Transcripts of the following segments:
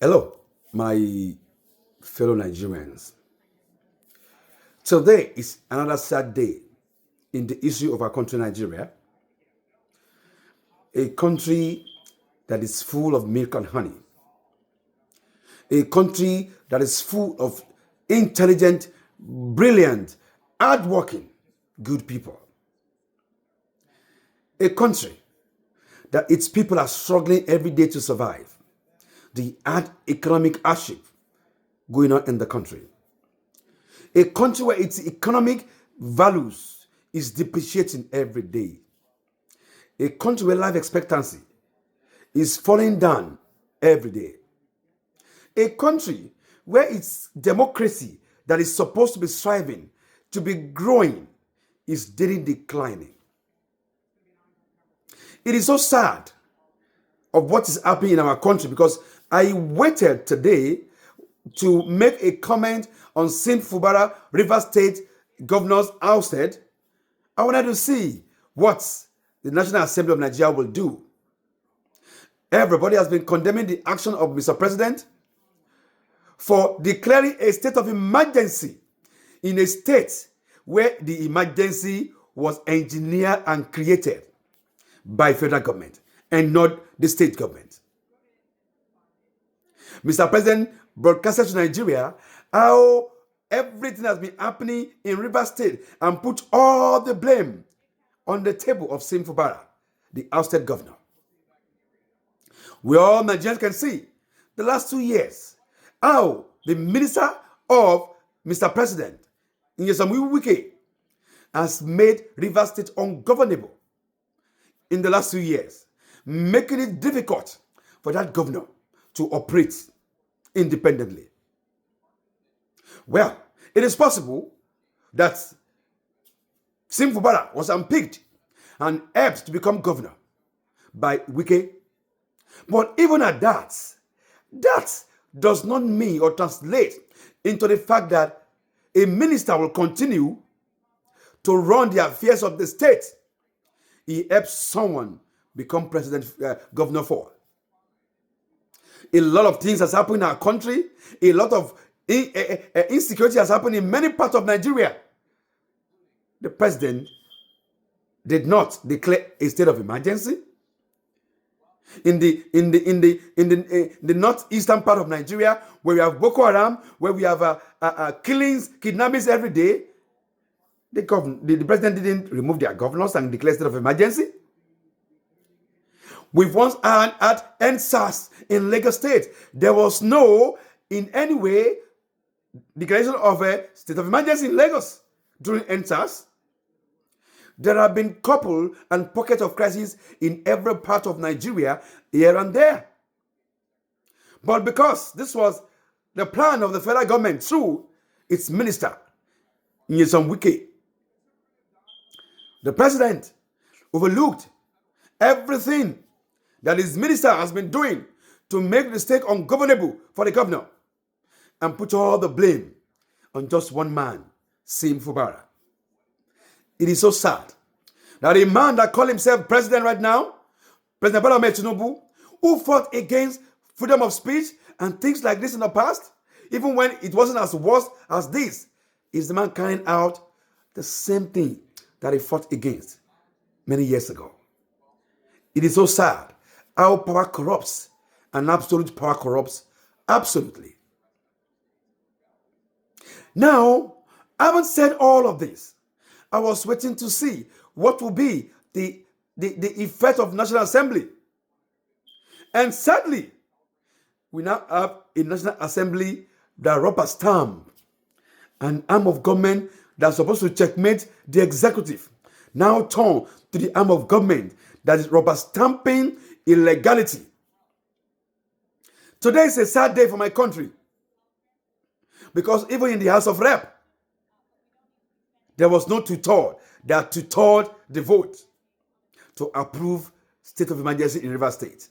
Hello, my fellow Nigerians. Today is another sad day in the history of our country, Nigeria, a country that is full of milk and honey, a country that is full of intelligent, brilliant, hardworking, good people, a country that its people are struggling every day to survive, the hard economic hardship going on in the country. A country where its economic values is depreciating every day. A country where life expectancy is falling down every day. A country where its democracy that is supposed to be thriving, to be growing, is daily declining. It is so sad of what is happening in our country because I waited today to make a comment on Sim Fubara, Rivers State Governor's ousted. I wanted to see what the National Assembly of Nigeria will do. Everybody has been condemning the action of Mr. President for declaring a state of emergency in a state where the emergency was engineered and created by federal government and not the state government. Mr. President broadcasted to Nigeria how everything has been happening in Rivers State and put all the blame on the table of Sim Fubara, the ousted governor. We all Nigerians can see the last 2 years how the minister of Mr. President, Nyesom Wike, has made Rivers State ungovernable in the last 2 years, making it difficult for that governor to operate independently. Well, it is possible that Sim Fubara was unpicked and helped to become governor by Wike. But even at that does not mean or translate into the fact that a minister will continue to run the affairs of the state he helps someone become governor for. A lot of things has happened in our country. A lot of insecurity has happened in many parts of Nigeria. The president did not declare a state of emergency. In the northeastern part of Nigeria, where we have Boko Haram, where we have killings, kidnappings every day, the president didn't remove their governors and declare state of emergency. We've once had NSAS in Lagos State. There was no, in any way, declaration of a state of emergency in Lagos during NSAS. There have been couple and pockets of crisis in every part of Nigeria, here and there. But because this was the plan of the federal government through its minister, Nyesom Wike, the president overlooked everything that his minister has been doing to make the state ungovernable for the governor and put all the blame on just one man, Sim Fubara. It is so sad that a man that calls himself president right now, President Bola Ahmed Tinubu, who fought against freedom of speech and things like this in the past, even when it wasn't as worse as this, is the man carrying out the same thing that he fought against many years ago. It is so sad how power corrupts and absolute power corrupts absolutely. Now, having said all of this, I was waiting to see what will be the effect of National Assembly. And sadly, we now have a National Assembly that rubber stamp, an arm of government that's supposed to checkmate the executive, now turned to the arm of government that is rubber stamping illegality. Today is a sad day for my country because even in the House of Rep, there was no tutor that tutored the vote to approve state of emergency in Rivers State.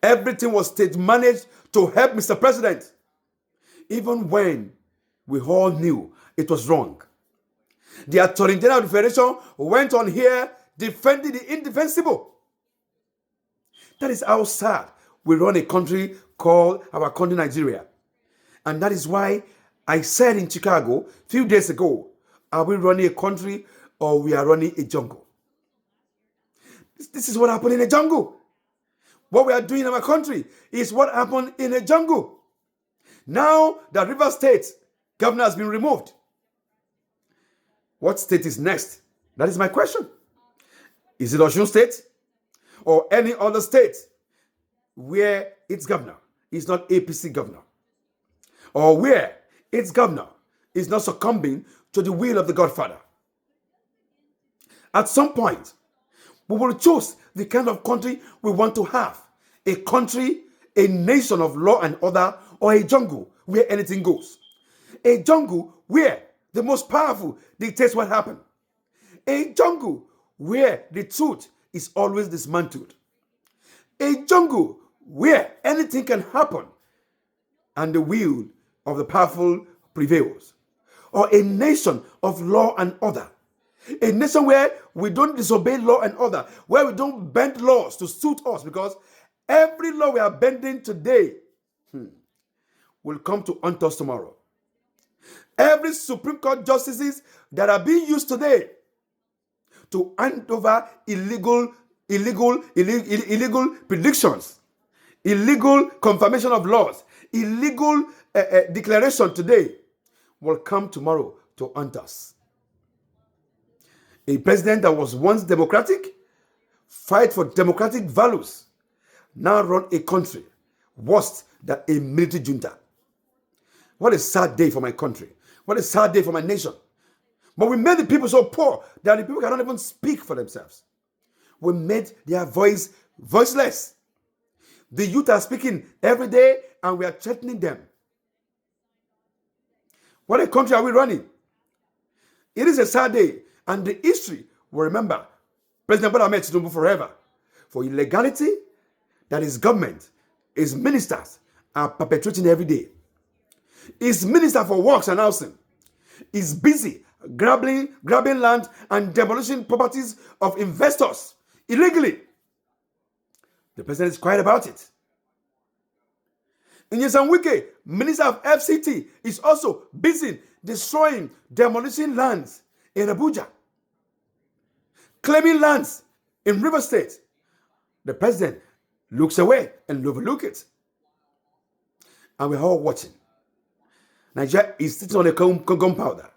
Everything was state managed to help Mr. President, even when we all knew it was wrong. The Attorney General of the Federation went on here defending the indefensible. That is how sad we run a country call our country Nigeria. And that is why I said in Chicago a few days ago, are we running a country or we are running a jungle? This is what happened in a jungle. What we are doing in our country is what happened in a jungle. Now that River State governor has been removed, what state is next? That is my question. Is it Osun State or any other state where its governor is not APC governor, or where its governor is not succumbing to the will of the Godfather? At some point, we will choose the kind of country we want to have. A country, a nation of law and order, or a jungle where anything goes. A jungle where the most powerful dictates what happens. A jungle where the truth is always dismantled. A jungle where anything can happen and the will of the powerful prevails. Or a nation of law and order. A nation where we don't disobey law and order, where we don't bend laws to suit us, because every law we are bending today will come to haunt us tomorrow. Every Supreme Court justices that are being used today to hand over illegal predictions, illegal confirmation of laws, illegal declaration today will come tomorrow to haunt us. A president that was once democratic, fight for democratic values, now run a country worse than a military junta. What a sad day for my country. What a sad day for my nation. But we made the people so poor that the people cannot even speak for themselves. We made their voice voiceless. The youth are speaking every day and we are threatening them. What a country are we running? It is a sad day, and the history will remember President Bola Ahmed Tinubu forever for illegality that his government, his ministers are perpetrating every day. His minister for works and housing is busy grabbing land and demolishing properties of investors illegally. The president is quiet about it. Nyesom Wike, minister of FCT, is also busy destroying, demolishing lands in Abuja, claiming lands in River State. The president looks away and overlooks it. And we're all watching. Nigeria is sitting on a gunpowder.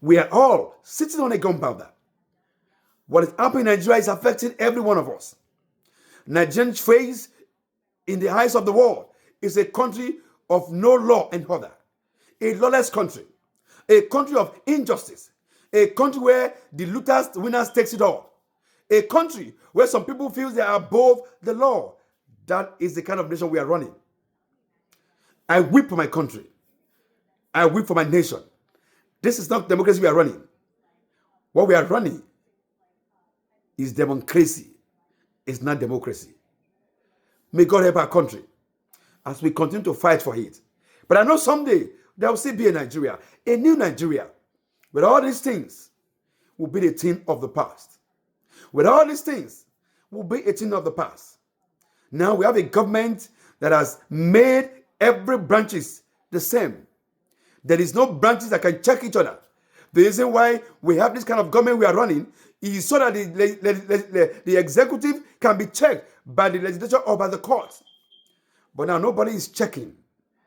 We are all sitting on a gunpowder. What is happening in Nigeria is affecting every one of us. Nigeria's face in the eyes of the world is a country of no law and order. A lawless country. A country of injustice. A country where the looters, the winners takes it all. A country where some people feel they are above the law. That is the kind of nation we are running. I weep for my country. I weep for my nation. This is not democracy we are running. What we are running is democracy. It's not democracy. May God help our country as we continue to fight for it. But I know someday there will still be a Nigeria, a new Nigeria, where all these things will be the thing of the past. With all these things will be a thing of the past. Now we have a government that has made every branches the same. There is no branches that can check each other. The reason why we have this kind of government we are running is so that the executive can be checked by the legislature or by the courts. But now nobody is checking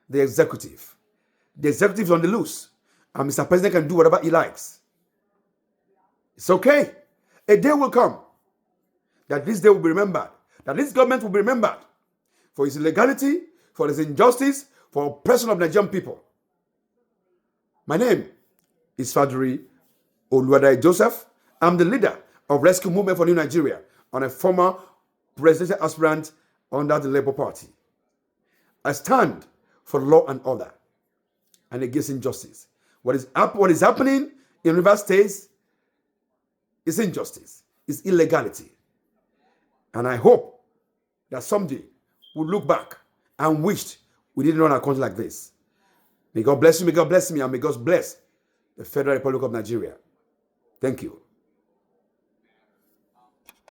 the executive. The executive is on the loose. And Mr. President can do whatever he likes. It's okay. A day will come that this day will be remembered. That this government will be remembered for its illegality, for its injustice, for oppression of Nigerian people. My name is Fadri Oluwadai Joseph. I'm the leader of Rescue Movement for New Nigeria and a former presidential aspirant under the Labour Party. I stand for law and order and against injustice. What is happening in River State is injustice, is illegality. And I hope that someday we'll look back and wish we didn't run a country like this. May God bless you, may God bless me, and may God bless the Federal Republic of Nigeria. Thank you.